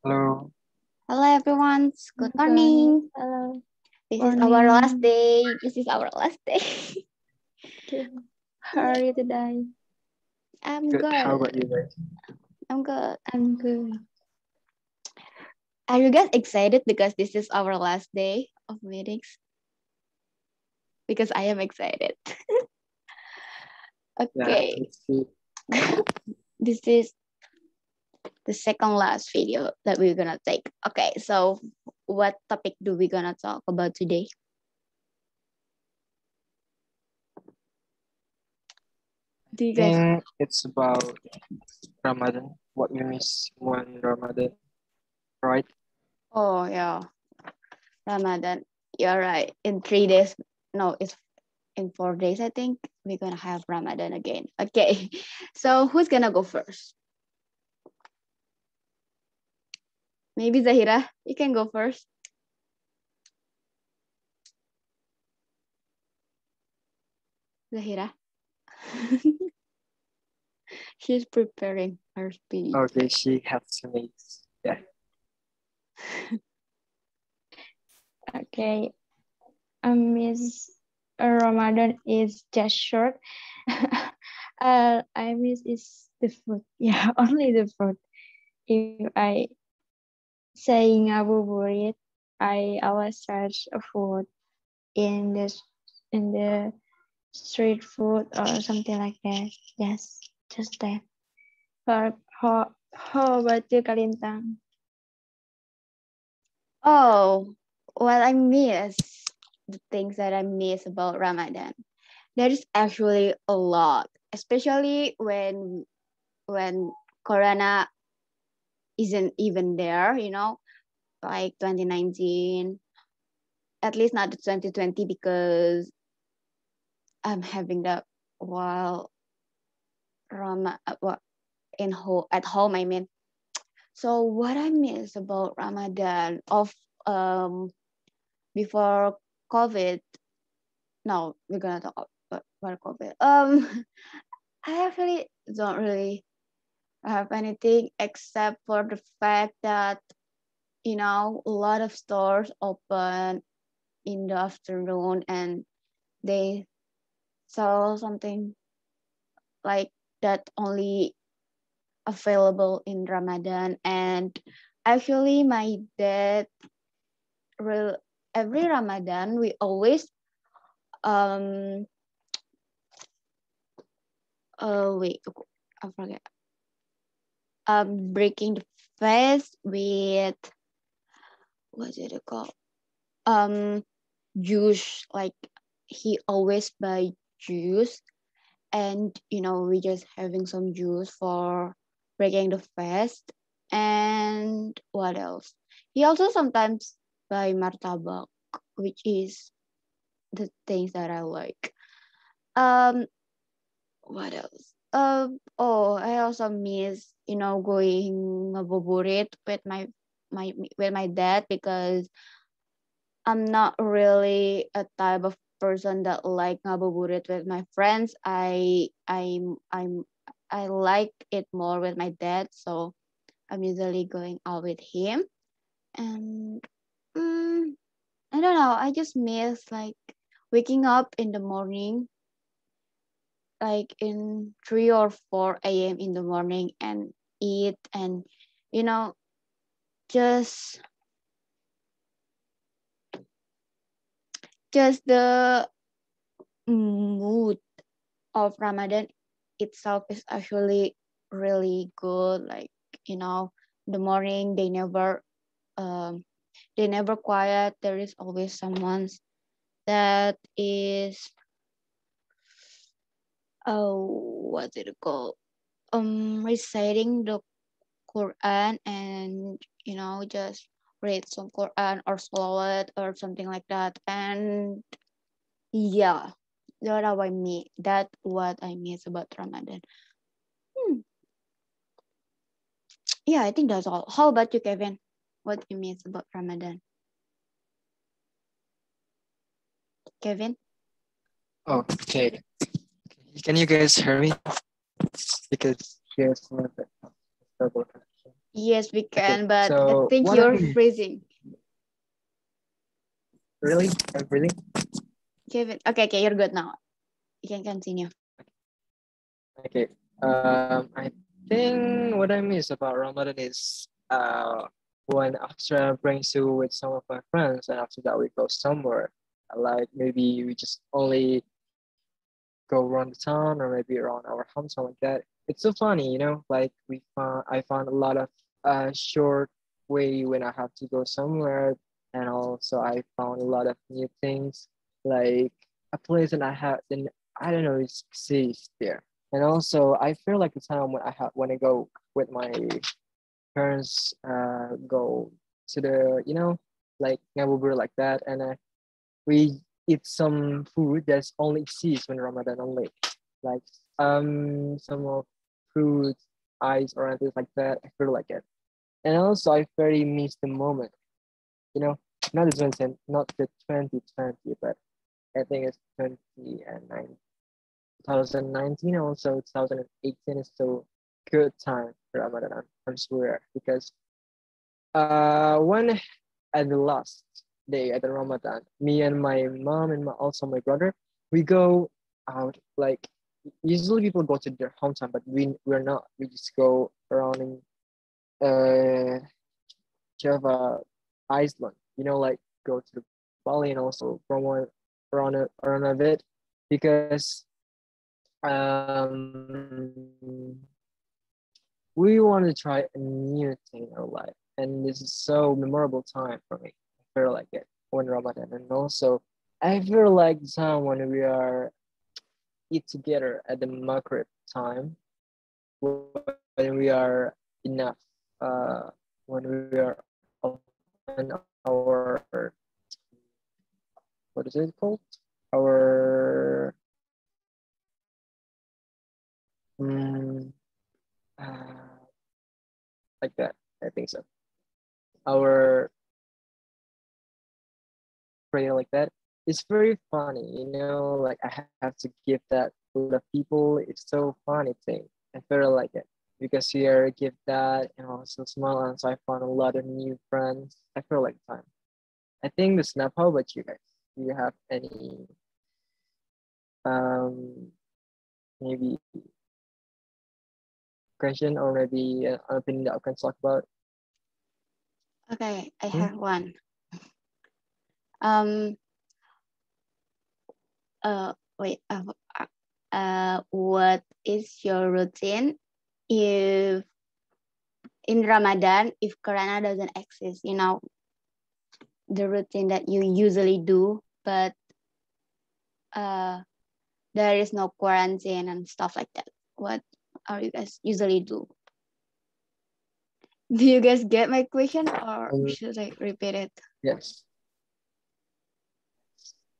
Hello. Hello everyone, good morning. Hello. This Morning. is our last day. Okay. How are you today? I'm Good. good. How about you guys? I'm good. I'm good. Are you guys excited because this is our last day of meetings? Because I am excited. Okay. Yeah, let's see. This is the second last video that we're gonna take. Okay, so what topic do we gonna talk about today? Do you guys? think it's about Ramadan. What we miss one Ramadan, right? Oh yeah, Ramadan. You're right. In 3 days, no, it's in 4 days. I think we're gonna have Ramadan again. Okay, so who's gonna go first? Maybe Zahirah, you can go first. Zahirah. She's preparing her speech. Okay, she has to make. Yeah. Okay. Miss Ramadan is just short. I miss is the food. Yeah, only the food. If I say ngabuburit, I always search a food in the street food or something like that. Yes, just that. How about you, Kalintang? Oh, well, I miss the things that I miss about Ramadan. There is actually a lot, especially when Corona isn't even there. Like 2019. At least not the 2020 because I'm having that while at home. I mean, so what I miss about Ramadan of before COVID. No, we're gonna talk about COVID. I actually don't really have anything except for the fact that a lot of stores open in the afternoon and they sell something like that only available in Ramadan. And actually my dad every Ramadan we always wait, I forget. Breaking the fast with what's it called? Juice. Like he always buy juice, and we just having some juice for breaking the fast. And what else? He also sometimes buy martabak, which is the things that I like. What else? Oh, I also miss going ngabuburit with my dad because I'm not really a type of person that like ngabuburit with my friends. I like it more with my dad, so I'm usually going out with him. And I don't know. I just miss like waking up in the morning, like in 3 or 4 a.m. in the morning, and eat and you know just the mood of Ramadan itself is actually really good. Like the morning they never quiet. There is always someone that is what's it called, reciting the Quran, and just read some Quran or salawat or something like that. And yeah, that's what I miss about Ramadan. Yeah, I think that's all. How about you, Kevin? What do you miss about Ramadan? Kevin? Okay. Can you guys hear me? Because here's one of the trouble connection. Yes, we Okay, can, but I so think what I you're mean, freezing. really? Really? Kevin, okay, you're good now. You can continue. Okay. I think what I miss about Ramadan is when after I brings you with some of my friends, and after that we go somewhere. Like maybe we just only go around the town or maybe around our home, something like that. It's so funny, you know. Like I found a lot of short way when I have to go somewhere, and also I found a lot of new things, like a place that I have, then I don't know, it exists there. And also I feel like the time when I go with my parents, go to the, you know, like Ngabubur like that, and we eat some food that's only exists when Ramadan only, like some of fruits, ice or anything like that. I feel like it, and also I very miss the moment, you know, not the 2020, but I think it's 2019, also 2018 is still good time for Ramadan. I'm swear, because when at the last day at the Ramadan, me and my mom and also my brother, we go out. Like usually people go to their hometown, but we're not. We just go around in Java, Iceland. You know, like go to Bali and also from one around a bit, because we want to try a new thing in our life, and this is so memorable time for me. I feel like it when Ramadan, and also I feel like the time when we are eat together at the Maghrib time, when we are enough, when we are open our, what is it called? Our um, like that. I think so. Our prayer like that. It's very funny, you know, like I have to give that to the people. It's so funny thing. I feel like it because here give that and also smile, and so I found a lot of new friends. I feel like time. I think the snap. How about you guys? Do you have any um maybe question or maybe an opinion that I can talk about? Okay, I Hmm? have one. Um. Wait. What is your routine if in Ramadan if Corona doesn't exist? You know, the routine that you usually do, but there is no quarantine and stuff like that. What are you guys usually do? Do you guys get my question or Um, should I repeat it? yes,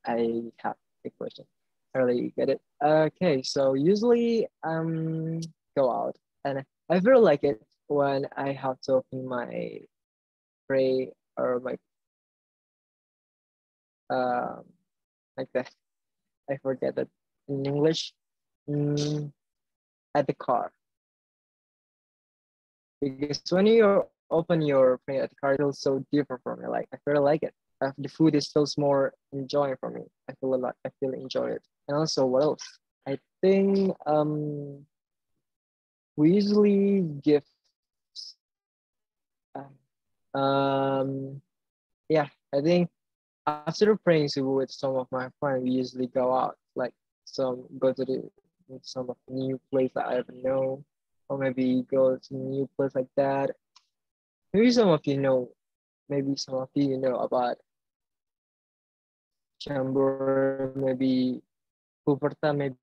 I have a question. I really get it. Okay, so usually go out, and I feel like it when I have to open my pray or my um like that. I forget that in English. Mm, at the car, because when you open your pray at the car, it feels so different for me. Like I feel like it. The food is feels more enjoying for me. I feel enjoy it. And also, what else? I think we usually give yeah, I think after praying with some of my friends, we usually go out, like go to some of the new place that I don't know, or maybe go to a new place like that. Maybe some of you know, maybe some of you know about Chambor, maybe Puperta, maybe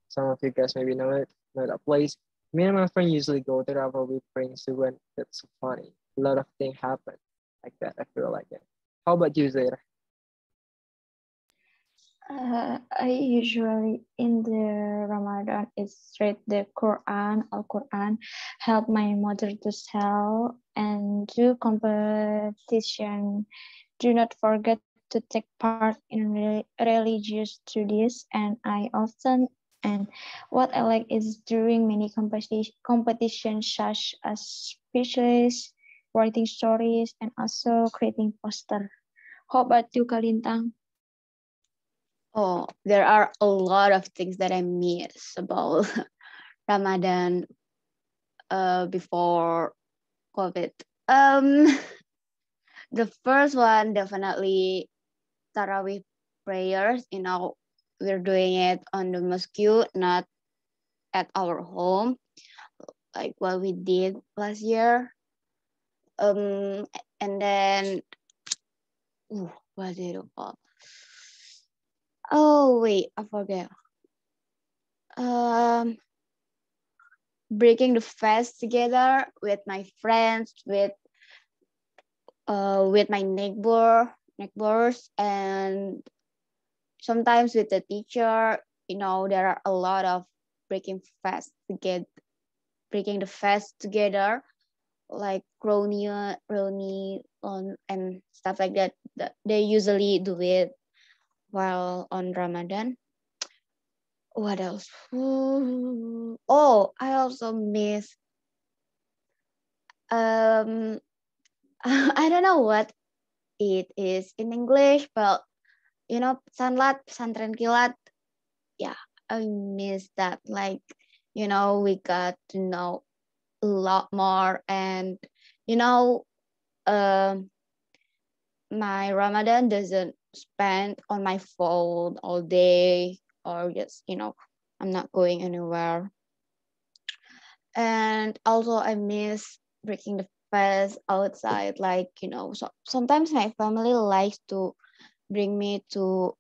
some of you guys maybe know that place. Me and my friend usually go there after we praying so when that's so funny. A lot of things happen like that. I feel like it. How about you, Zaira? I usually in the Ramadan is read the Quran, Al-Quran, help my mother to sell and do competition. Do not forget to take part in religious studies, and I often And what I like is during many competitions such as speeches, writing stories, and also creating poster. How about you, Kalintang? Oh, there are a lot of things that I miss about Ramadan before COVID. The first one definitely Tarawih prayers. We're doing it on the mosque, not at our home, like what we did last year. And then, what did it call? Oh wait, I forget. Breaking the fast together with my friends, with my neighbors, and sometimes with the teacher. There are a lot of breaking the fast together, like Roni on and stuff like that. They usually do it while on Ramadan. What else? Oh, I also miss I don't know what it is in English, but sanlat, pesantren kilat. Yeah, I miss that. Like, we got to know a lot more, and um my Ramadan doesn't spend on my phone all day, or just I'm not going anywhere. And also I miss breaking the fast outside, like so sometimes my family likes to bring me to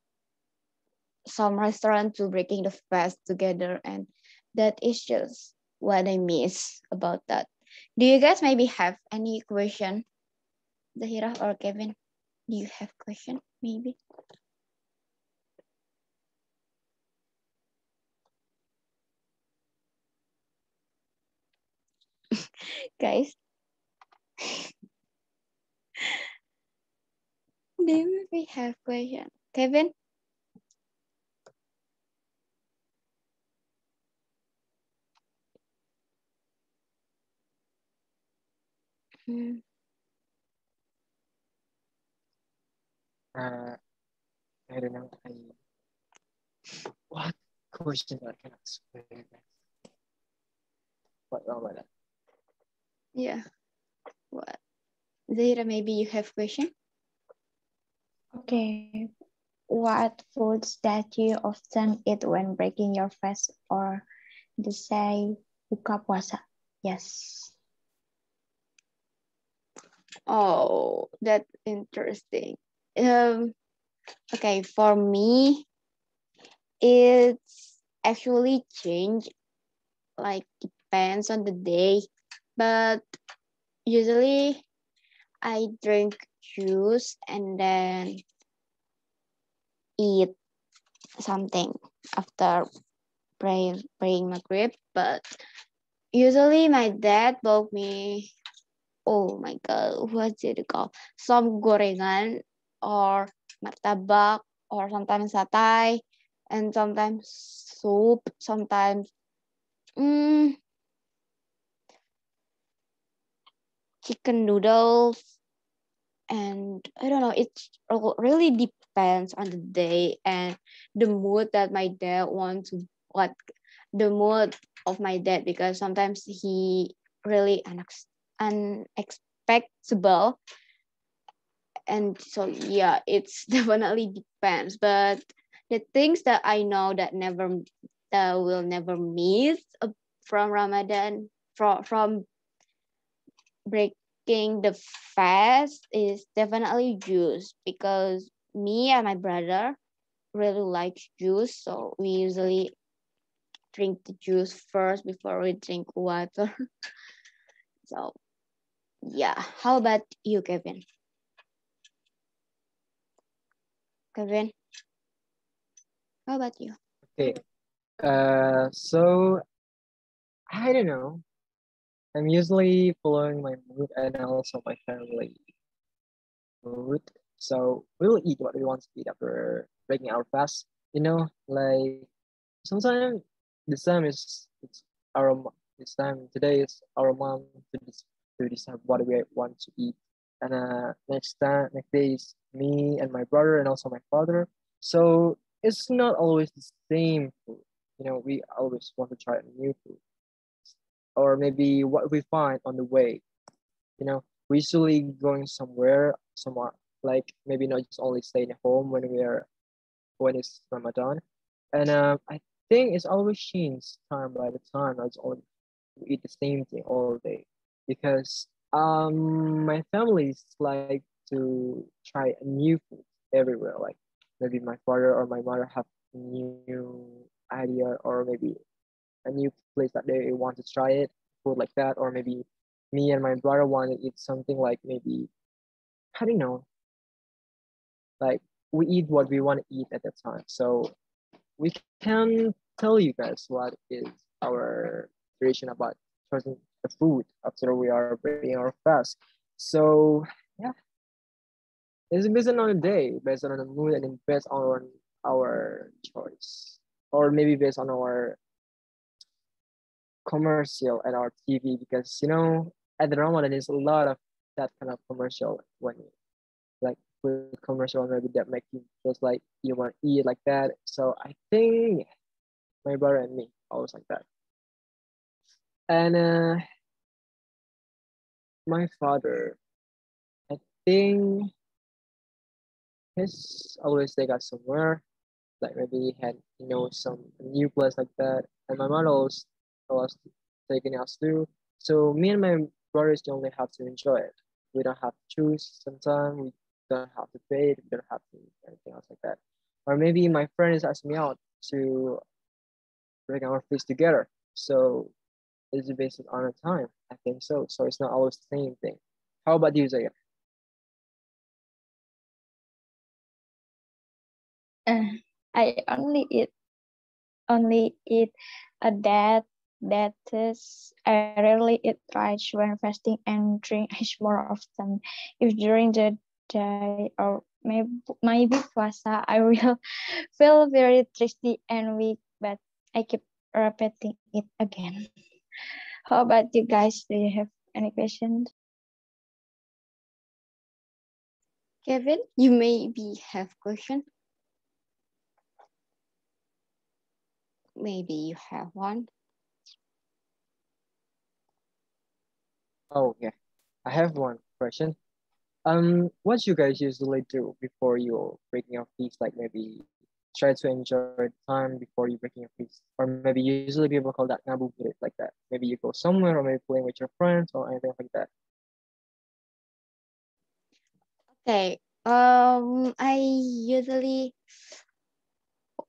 some restaurant to breaking the fast together, and that is just what I miss about that. Do you guys maybe have any question, Zahira or Kevin? Do you have question maybe? Guys, do you maybe have question? Kevin? Hmm. I don't know. What question I can explain? What Ramadan? Yeah. What? Zahira, maybe you have question? Okay. What foods that you often eat when breaking your fast or the say buka puasa? Yes. Oh, that's interesting. Okay, for me, it's actually changed, like depends on the day, but usually I drink juice and then eat something after praying Maghrib. But usually my dad bought me, oh my god, what's it called? Some gorengan or martabak or sometimes satay and sometimes soup, sometimes chicken noodles, and I don't know, it really depends on the day and the mood that my dad wants to, what the mood of my dad, because sometimes he really unexpectable, and so yeah, it's definitely depends. But the things that I know that will never miss from Ramadan, from breaking the fast, is definitely juice, because me and my brother really like juice, so we usually drink the juice first before we drink water. So yeah, how about you, Kevin? Kevin, how about you? Okay. So I don't know. I'm usually following my mood and also my family mood. So we'll eat what we want to eat after breaking our fast. Like sometimes this time is it's this time today is our mom to decide what we want to eat, and next day is me and my brother and also my father. So it's not always the same food. We always want to try new food, or maybe what we find on the way. We usually going somewhere like maybe not just only staying at home when it's Ramadan. And I think it's always changed time by the time. It's only we eat the same thing all day, because my families like to try new food everywhere. Like maybe my father or my mother have a new idea, or maybe a new place that they want to try it, food like that, or maybe me and my brother want to eat something like maybe I don't know, like we eat what we want to eat at that time. So we can tell you guys what is our tradition about choosing the food after we are breaking our fast. So yeah, it's based on the day, based on the mood, and then based on our choice, or maybe based on our commercial at our TV, because at the Ramadan there's a lot of that kind of commercial when like food commercial, maybe that make you just like you want to eat like that. So I think my brother and me always like that. And my father, I think he's always take us somewhere, like maybe he had some new place like that. And my mother always taking us too. So me and my brothers only have to enjoy it. We don't have to choose. Sometimes we don't have to pay it. We don't have to anything else like that. Or maybe my friends ask me out to bring our fees together. So it's based on the time. I think so. So it's not always the same thing. How about you, Zaya? I only eat a that is I rarely eat rice when fasting and drink ice more often. If during the day or maybe puasa, I will feel very thirsty and weak, but I keep repeating it again. How about you guys? Do you have any questions? Kevin, you maybe have question. Maybe you have one. Oh yeah, I have one question. What you guys usually do before you breaking your feast? Like maybe try to enjoy the time before you breaking your feast, or maybe usually people call that ngabuburit like that. Maybe you go somewhere, or maybe playing with your friends, or anything like that. Okay. I usually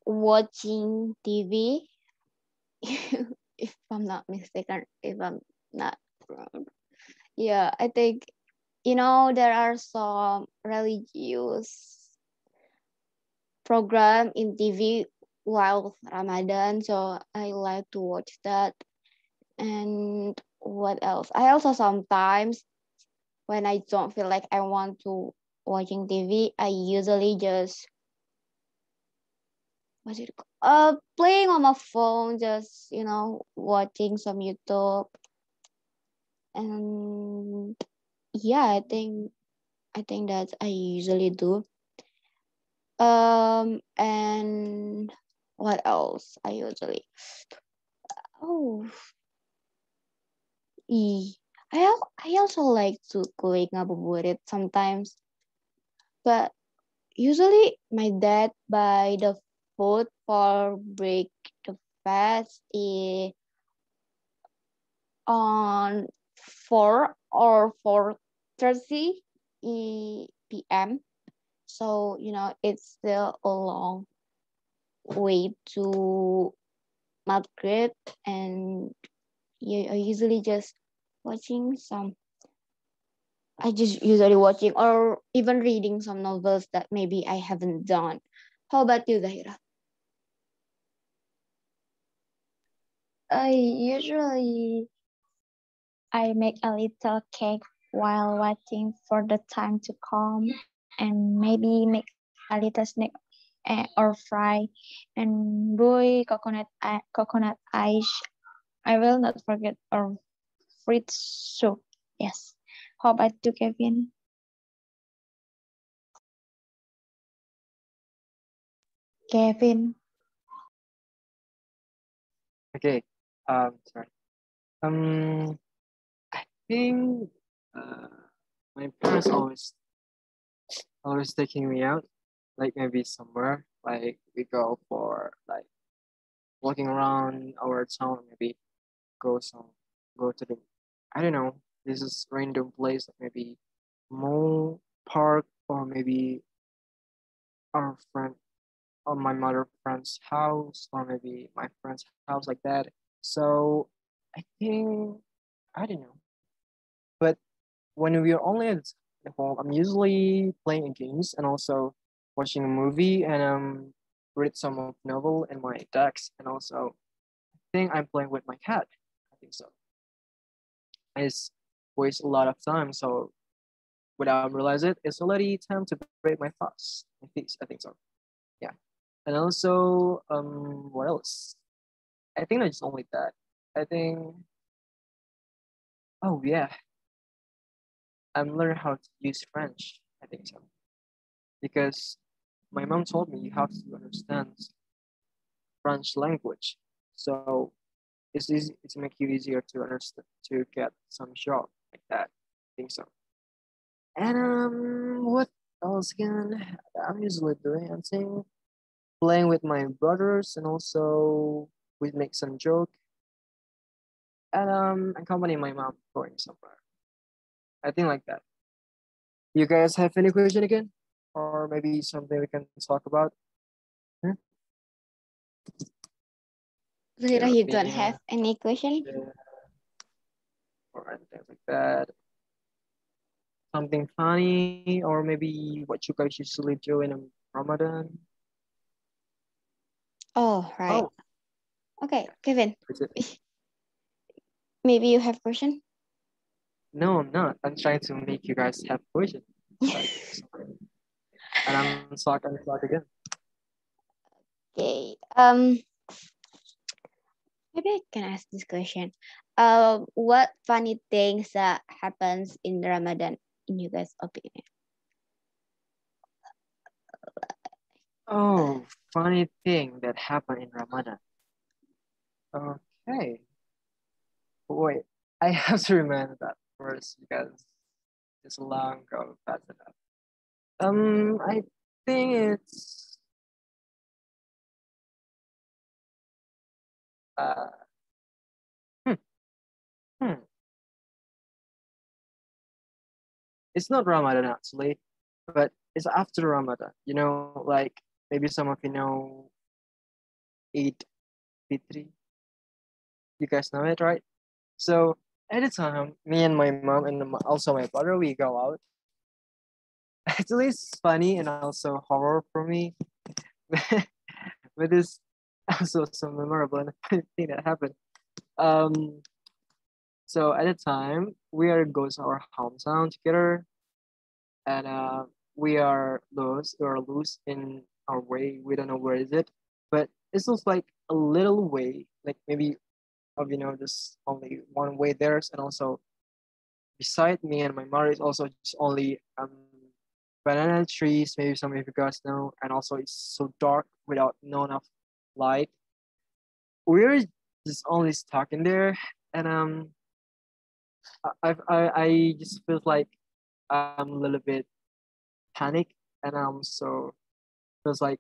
watching TV. If I'm not mistaken, if I'm not wrong. Yeah, I think there are some religious program in TV while Ramadan, so I like to watch that. And what else? I also sometimes when I don't feel like I want to watching TV, I usually just playing on my phone, just watching some YouTube. And yeah, I think that I usually do. And what else I usually oh I also like to cook ngabuburit sometimes, but usually my dad buy the food for break the fast on 4 or 4:30 p.m. So it's still a long way to Maghrib, and I usually just watching some. I just usually watching or even reading some novels that maybe I haven't done. How about you, Zahira? Usually I make a little cake while waiting for the time to come and maybe make a little snack or fry, and boy coconut ice. I will not forget or fruit soup. Yes. How about you, Kevin? Kevin. Okay. Sorry. I think my parents always taking me out, like maybe somewhere, like we go for like walking around our town, maybe go some go to the I don't know, this is random place, like maybe mall, park, or maybe our friend or my mother friend's house, or maybe my friend's house, like that. So I think I don't know, but when we are only at home, I'm usually playing games and also watching a movie and read some of novel in my decks, and also I think I'm playing with my cat. I think so. I just waste a lot of time, so without realize it, it's already time to break my fast. I think so. Yeah, and also what else? I think that's only that. I think oh yeah, I'm learning how to use French. I think so because my mom told me you have to understand French language. So it's easy to make you easier to understand to get some job like that. I think so. And what else again? I'm usually doing I think playing with my brothers and also we make some joke and accompany my mom going somewhere. I think like that. You guys have any question again? Or maybe something we can talk about? Hmm? Zahirah, Your you don't opinion have any question? or anything like that. Something funny, or maybe what you guys usually do in Ramadan. Oh, right. Oh, Okay, Kevin, is it? maybe you have question? No, I'm not. I'm trying to make you guys have questions. Like, something. And I'm talk again. Okay. Maybe I can ask this question. What funny things that happens in Ramadan in you guys' opinion? Oh, funny thing that happened in Ramadan. Okay. Wait, I have to remember that first because it's long ago past enough. I think it's uh hmm, hmm. It's not Ramadan actually, but it's after Ramadan. You know, like maybe some of you know Eid Fitri. You guys know it, right? So at the time, me and my mom and also my brother, we go out. Actually, it's funny and also horror for me, but it's also so memorable and funny thing that happened. Um, so at the time, we are going to our hometown together, and we are loose in our way. We don't know where is it, but it's just like a little way, like maybe of there's only one way there, and also beside me and my mother is also just only banana trees. Maybe some of you guys know, and also it's so dark without no enough light. We're just only stuck in there, and I just feel like I'm a little bit panic, and so feels like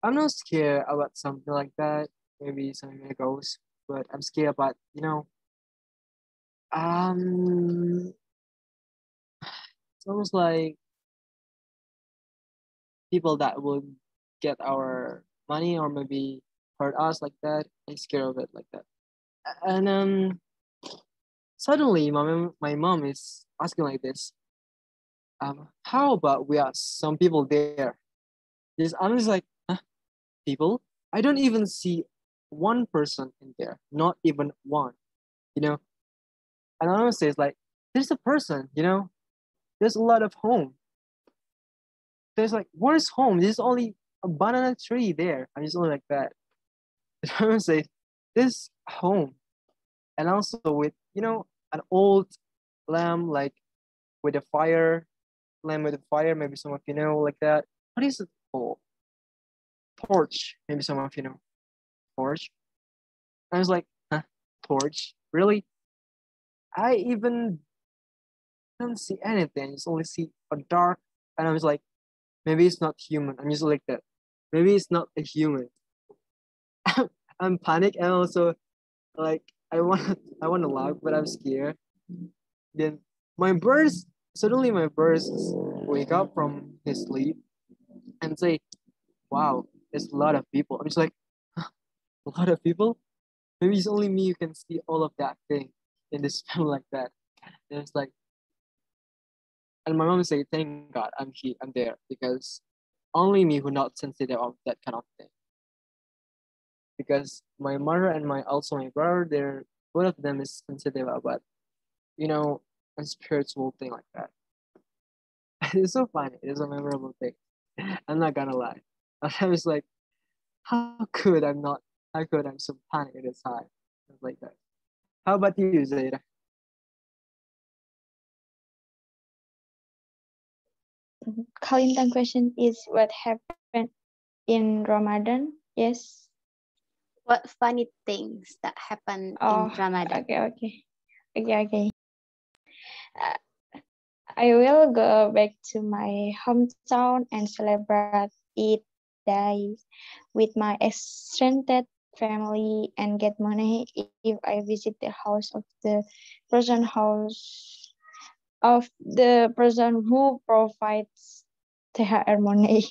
I'm not scared about something like that. Maybe something that goes, but I'm scared about um it's almost like people that will get our money or maybe hurt us like that. I'm scared of it like that. And suddenly my mom is asking like this, how about we ask some people there? This I'm just like, huh, people? I don't even see one person in there, not even one, you know. And honestly, it's like there's a person, there's a lot of home. There's like, where's home? There's only a banana tree there. I'm just only like that. I would say this home, and also with an old lamp, like with a fire, lamp with a fire. Maybe some of you know like that. What is it called? Torch. Maybe some of you know torch. I was like, huh, torch? Really? I even don't see anything. I just only see a dark, and I was like, maybe it's not human. I'm just like that. Maybe it's not a human. I'm panic, and also like I want to laugh, but I'm scared. Then my birds suddenly my birds wake up from his sleep and say, "Wow, there's a lot of people." I'm just like, "Huh, a lot of people? Maybe it's only me who can see all of that thing in this film like that." And it's like, and my mom say, "Thank God, I'm here, I'm there, because only me who not sensitive of that kind of thing." Because my mother and my brother, they're both of them is sensitive about you know a spiritual thing like that. It's so funny. It's a memorable thing. I'm not gonna lie. I was like, how could I'm not? How could I'm so panicked at this time? Like that. How about you, Zaira? Kalintang question is what happened in Ramadan? Yes. What funny things that happen Oh, in Ramadan? Okay. Uh, I will go back to my hometown and celebrate Eid Day with my extended family and get money if I visit the house of the person who provides THR money.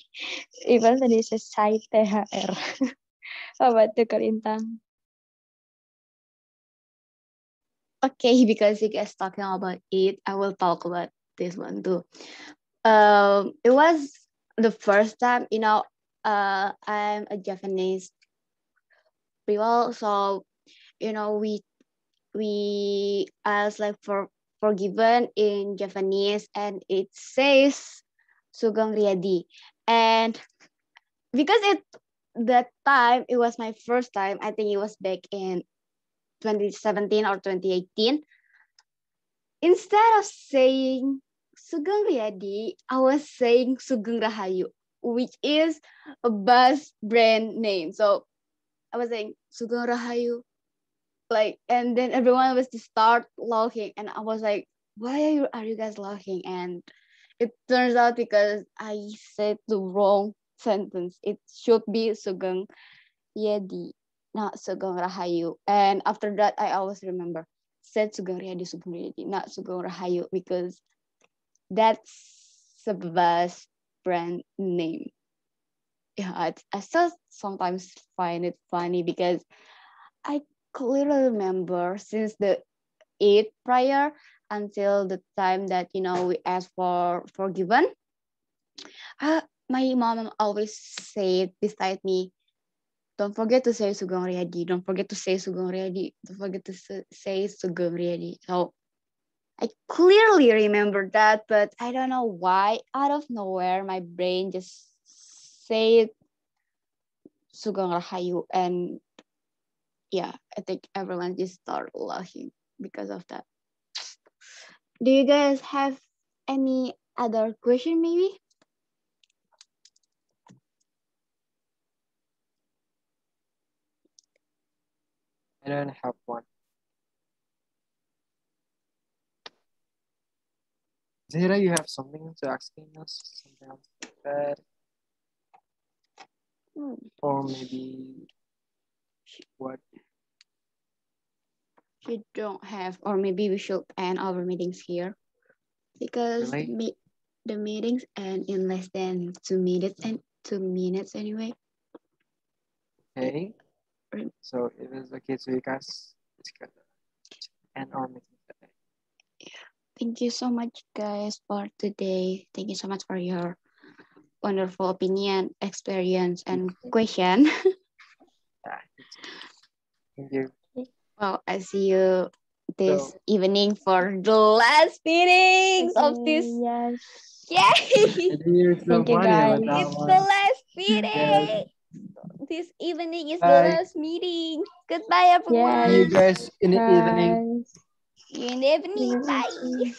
Even tadi selesai THR. How about the Kalintang? Okay, because you guys talking about it, I will talk about this one too. It was the first time, I'm a Japanese people, so we ask like for forgiven in Japanese, and it says Sugeng Riyadi, and because that time it was my first time. I think it was back in 2017 or 2018. Instead of saying Sugeng Riyadi, I was saying Sugeng Rahayu, which is a bus brand name. So I was saying Sugeng Rahayu, and then everyone was to start laughing, and I was like, why are you guys laughing? And it turns out because I said the wrong sentence. It should be Sugeng Riyadi, not Sugeng Rahayu. And after that, I always remember said Sugeng Riyadi, not Sugeng Rahayu, because that's a bus brand name. Yeah, I still sometimes find it funny because I clearly remember since the Eid prior until the time that we asked for forgiven. My mom always said beside me, don't forget to say Sugeng Riyadi. Don't forget to say Sugeng Riyadi. Don't forget to say Sugeng Riyadi. So I clearly remember that, but I don't know why. Out of nowhere, my brain just said Sugeng Rahayu, and yeah, I think everyone just started laughing because of that. Do you guys have any other question, maybe? I don't have one. Zahira, you have something to asking us? Something else like that? Or maybe what? You don't have, or maybe we should end our meetings here because Really? the meetings end in less than 2 minutes and 2 minutes anyway. Okay. So if it's okay to you guys, let's get end our meeting today. Yeah. Thank you so much, guys, for today. Thank you so much for your wonderful opinion, experience, and question. Yeah. Thank you. Well, I see you this So, evening for the last meetings of this. Yes. Yay! you're so Thank you, funny about guys. that It's one. the last Meeting. This evening is the Bye. last meeting. Goodbye, Yeah. See you everyone. guys in the evening. Bye. See you in the evening. Evening. Bye.